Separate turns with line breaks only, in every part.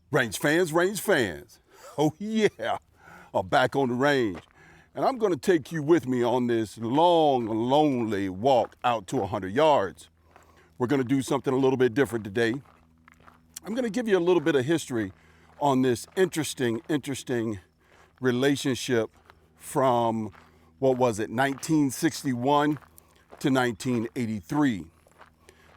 Range fans. Oh yeah, I'm back on the range. And I'm gonna take you with me on this long, lonely walk out to 100 yards. We're gonna do something a little bit different today. I'm gonna give you a little bit of history on this interesting relationship from, what was it, 1961 to 1983.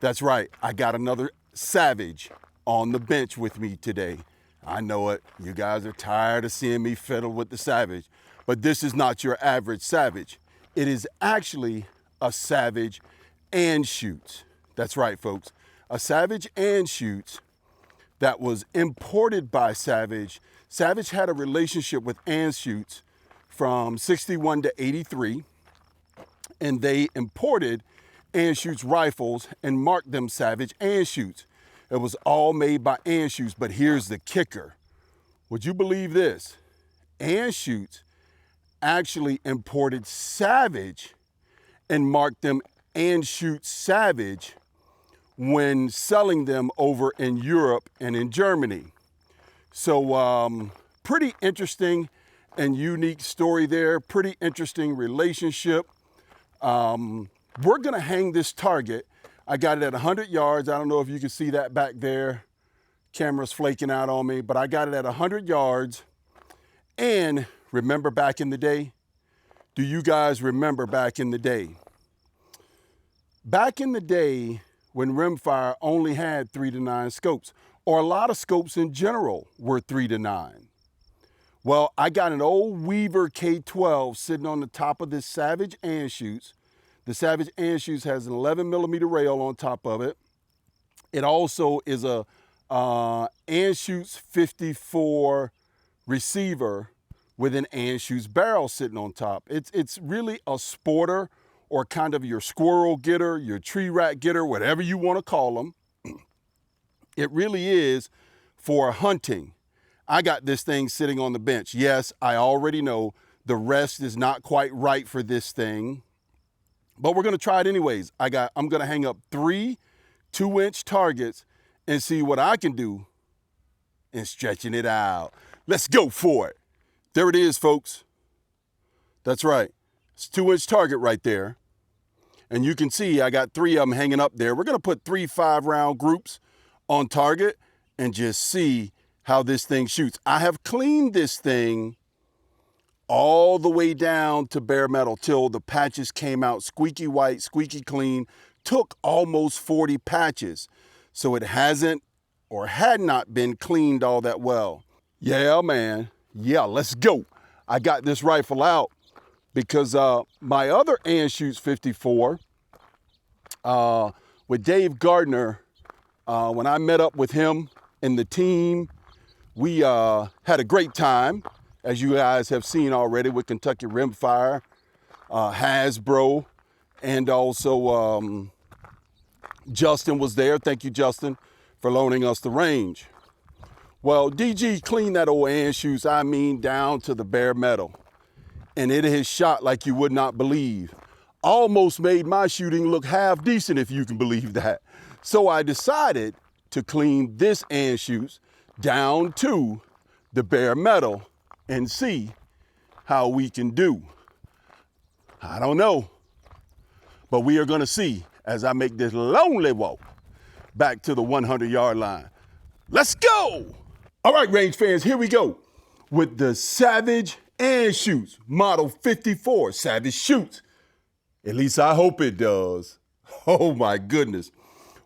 That's right, I got another savage on the bench with me today. I know it, you guys are tired of seeing me fiddle with the savage, but this is not your average savage. It is actually a savage Anschutz. That's right, folks, a savage Anschutz that was imported by Savage. Savage had a relationship with Anschutz from 61 to 83, and they imported Anschutz rifles and marked them Savage Anschutz. It was all made by Anschutz, but here's the kicker. Would you believe this? Anschutz actually imported Savage and marked them Anschutz Savage when selling them over in Europe and in Germany. So pretty interesting and unique story there, pretty interesting relationship. We're gonna hang this target. I got it at 100 yards. I don't know if you can see that back there. Camera's flaking out on me, but I got it at 100 yards. And remember back in the day? Do you guys remember back in the day? Back in the day, when rimfire only had 3 to 9 scopes, or a lot of scopes in general were 3 to 9. Well, I got an old Weaver K12 sitting on the top of this Savage Anschutz. The Savage Anschutz has an 11 millimeter rail on top of it. It also is a Anschutz 54 receiver with an Anschutz barrel sitting on top. It's really a sporter, or kind of your squirrel getter, your tree rat getter, whatever you want to call them. It really is for hunting. I got this thing sitting on the bench. Yes, I already know the rest is not quite right for this thing, but we're gonna try it anyways. I'm gonna hang up 3 2-inch targets and see what I can do in stretching it out. Let's go for it. There it is, folks. That's right. It's a 2-inch target right there. And you can see I got 3 of them hanging up there. We're gonna put 3 5-round groups on target and just see how this thing shoots. I have cleaned this thing all the way down to bare metal till the patches came out squeaky white, squeaky clean. Took almost 40 patches. So it hasn't or had not been cleaned all that well. Yeah, man. Yeah, let's go. I got this rifle out because my other Anschutz 54 with Dave Gardner, when I met up with him and the team, we had a great time, as you guys have seen already, with Kentucky Rimfire, Hasbro, and also Justin was there. Thank you, Justin, for loaning us the range. Well, DG cleaned that old Anschutz, I mean, down to the bare metal. And it has shot like you would not believe. Almost made my shooting look half decent, if you can believe that. So I decided to clean this Anschutz down to the bare metal and see how we can do. I don't know, but we are gonna see as I make this lonely walk back to the 100-yard line. Let's go! All right, range fans, here we go with the Savage Anschutz Model 54. Savage shoots. At least I hope it does. Oh my goodness.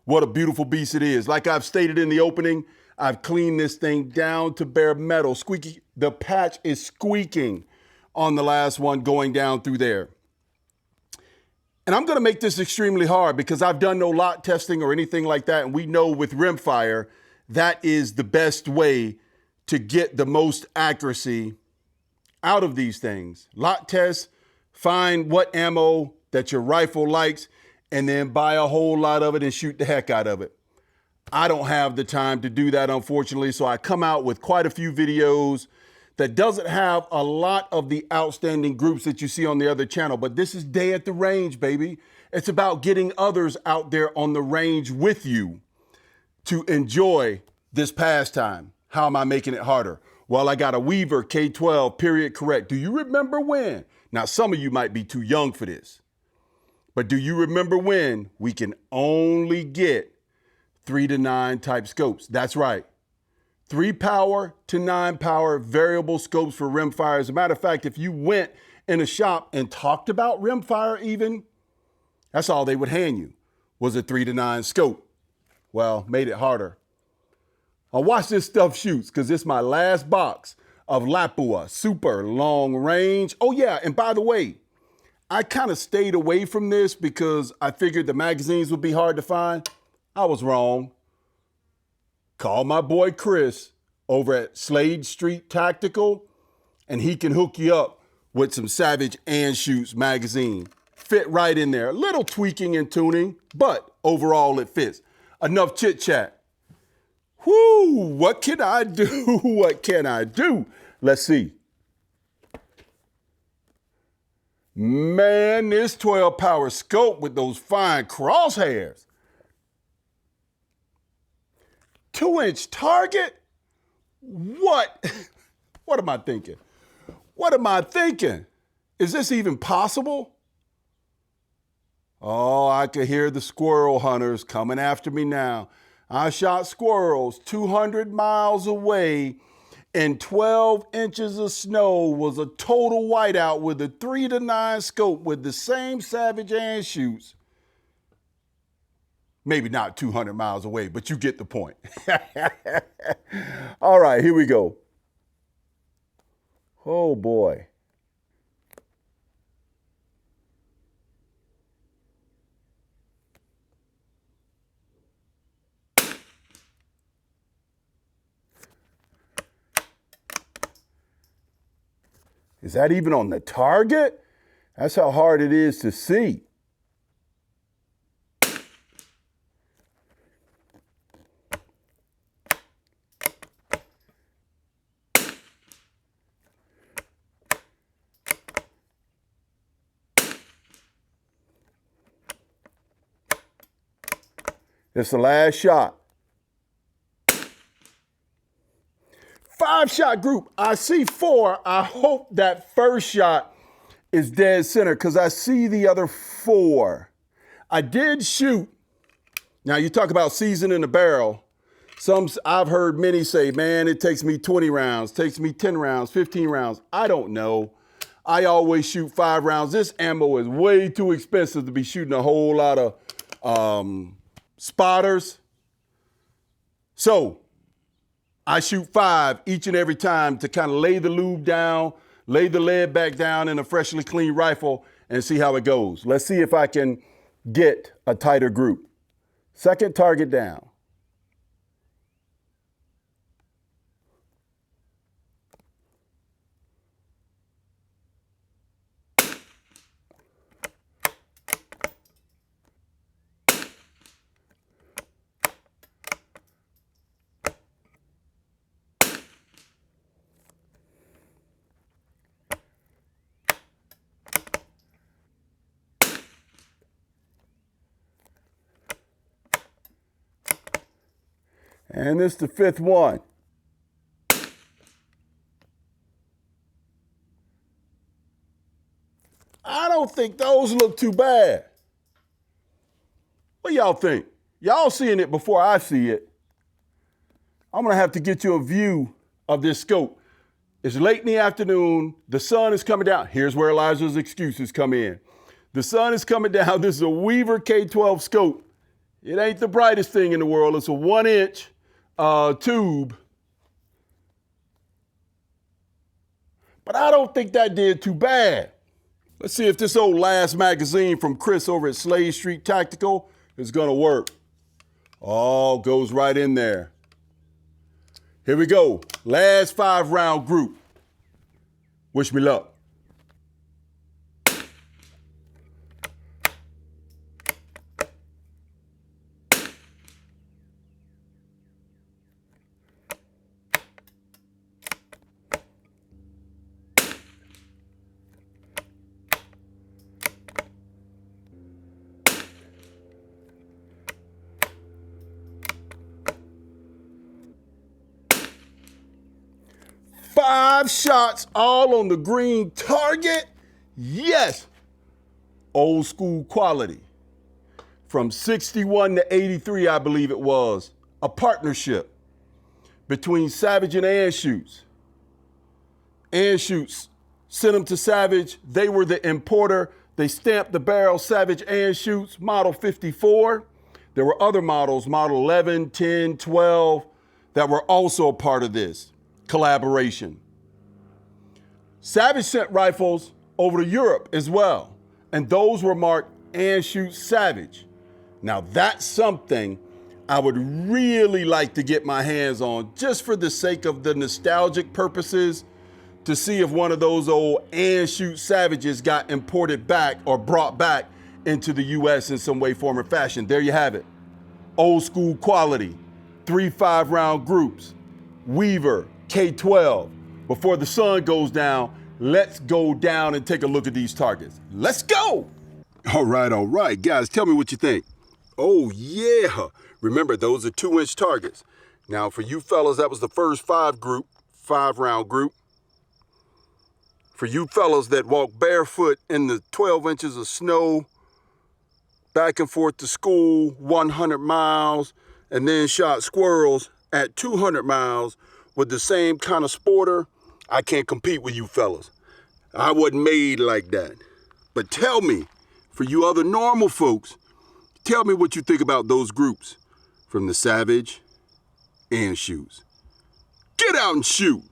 What a beautiful beast it is. Like I've stated in the opening, I've cleaned this thing down to bare metal. Squeaky, the patch is squeaking on the last one going down through there. And I'm gonna make this extremely hard because I've done no lot testing or anything like that. And we know with rimfire, that is the best way to get the most accuracy out of these things. Lot test, find what ammo that your rifle likes, and then buy a whole lot of it and shoot the heck out of it. I don't have the time to do that, unfortunately, so I come out with quite a few videos that doesn't have a lot of the outstanding groups that you see on the other channel, but this is Day at the Range, baby. It's about getting others out there on the range with you to enjoy this pastime. How am I making it harder? Well, I got a Weaver K12 period correct. Do you remember when? Now, some of you might be too young for this, but do you remember when we can only get 3 to 9 type scopes? That's right. 3 power to 9 power variable scopes for rimfire. As a matter of fact, if you went in a shop and talked about rimfire even, that's all they would hand you was a 3 to 9 scope. Well, made it harder. Now watch this stuff shoots, because it's my last box of Lapua super long range. Oh yeah, and by the way, I kind of stayed away from this because I figured the magazines would be hard to find. I was wrong. Call my boy Chris over at Slade Street Tactical, and he can hook you up with some Savage Anschutz magazine. Fit right in there. A little tweaking and tuning, but overall it fits. Enough chit chat. Whoo, what can I do? What can I do? Let's see. Man, this 12 power scope with those fine crosshairs. 2-inch target? What? What am I thinking? What am I thinking? Is this even possible? Oh, I could hear the squirrel hunters coming after me now. I shot squirrels 200 miles away, and 12 inches of snow was a total whiteout with a 3 to 9 scope with the same Savage Anschutz. Maybe not 200 miles away, but you get the point. All right, here we go. Oh boy. Is that even on the target? That's how hard it is to see. It's the last shot. 5-shot group. I see 4. I hope that first shot is dead center because I see the other 4. I did shoot. Now you talk about seasoning the barrel. I've heard many say, man, it takes me 20 rounds, takes me 10 rounds, 15 rounds. I don't know. I always shoot 5 rounds. This ammo is way too expensive to be shooting a whole lot of spotters. So I shoot 5 each and every time to kind of lay the lube down, lay the lead back down in a freshly cleaned rifle and see how it goes. Let's see if I can get a tighter group. Second target down. And this is the 5th one. I don't think those look too bad. What y'all think? Y'all seeing it before I see it. I'm gonna have to get you a view of this scope. It's late in the afternoon. The sun is coming down. Here's where Elijah's excuses come in. The sun is coming down. This is a Weaver K12 scope. It ain't the brightest thing in the world. It's a 1-inch tube. But I don't think that did too bad. Let's see if this old last magazine from Chris over at Slade Street Tactical is gonna work. Oh, goes right in there. Here we go. Last 5-round group. Wish me luck. 5 shots, all on the green target. Yes, old school quality. From 61 to 83, I believe it was, a partnership between Savage and Anschutz. Anschutz sent them to Savage. They were the importer. They stamped the barrel Savage Anschutz, model 54. There were other models, model 11, 10, 12, that were also a part of this collaboration. Savage sent rifles over to Europe as well, and those were marked Anschutz Savage. Now that's something I would really like to get my hands on, just for the sake of the nostalgic purposes, to see if one of those old Anschutz Savages got imported back or brought back into the US in some way, form, or fashion. There you have it. Old school quality, 3 5-round groups, Weaver, K-12. Before the sun goes down, let's go down and take a look at these targets. Let's go. All right. Guys, tell me what you think. Oh, yeah. Remember, those are 2-inch targets. Now, for you fellas, that was the first 5-round group. For you fellas that walk barefoot in the 12 inches of snow, back and forth to school, 100 miles, and then shot squirrels at 200 miles with the same kind of sporter, I can't compete with you fellas. I wasn't made like that. But tell me, for you other normal folks, tell me what you think about those groups from the Savage Anschutz. Get out and shoot.